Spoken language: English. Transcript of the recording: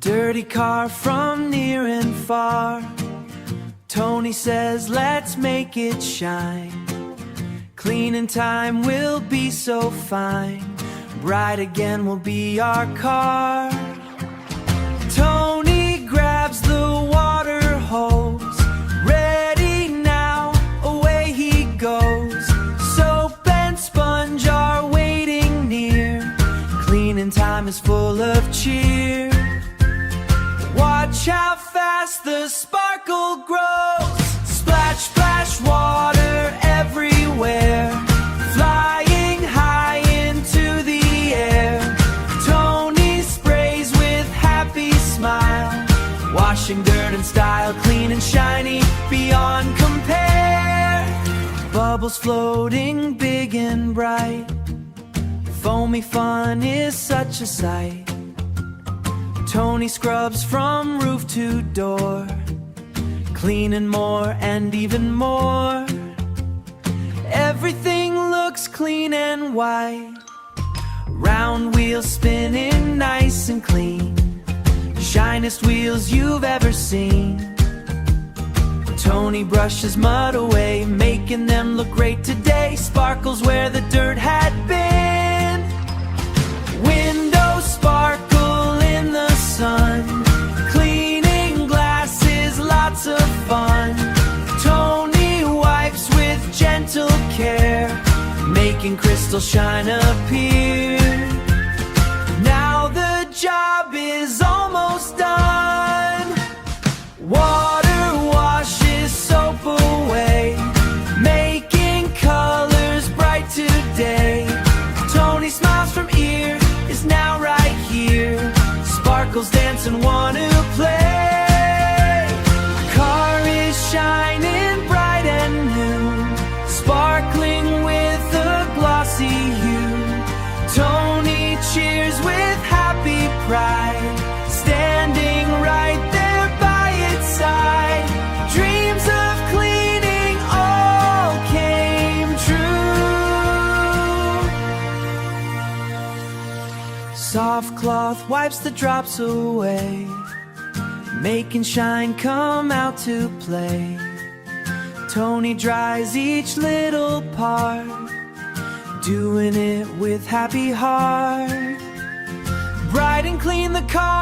Dirty car from near and far. Tony says, let's make it shine. Cleaning time will be so fine. Bright again will be our car. Tony grabs the water hose. Ready now, away he goes. Soap and sponge are waiting near. Cleaning time is full of cheer. Watch how fast the sparkle grows. Splash, splash, water everywhere. Flying high into the air. Tony sprays with happy smile. Washing dirt in style, clean and shiny, beyond compare. Bubbles floating big and bright. Foamy fun is such a sight. Tony scrubs from roof to door, cleaning more and even more. Everything looks clean and white. Round wheels spinning nice and clean. Shinest wheels you've ever seen. Tony brushes mud away, making them look great today. Sparkles where the dirt had been. Windows sparkle in the sun. Cleaning glasses, lots of fun. Tony wipes with gentle care, making crystal shine appear. Now the job is almost done. Water washes soap away, making colors bright today. Tony smiles from ear, is now right here. Sparkles dance and wanna play. Car is shining bright and new, sparkling with a glossy hue. Tony cheers with happy pride, standing right there by its side. Dreams of cleaning all came true. Soft cloth wipes the drops away, making shine come out to play. Tony dries each little part, doing it with happy heart. Bright and clean the car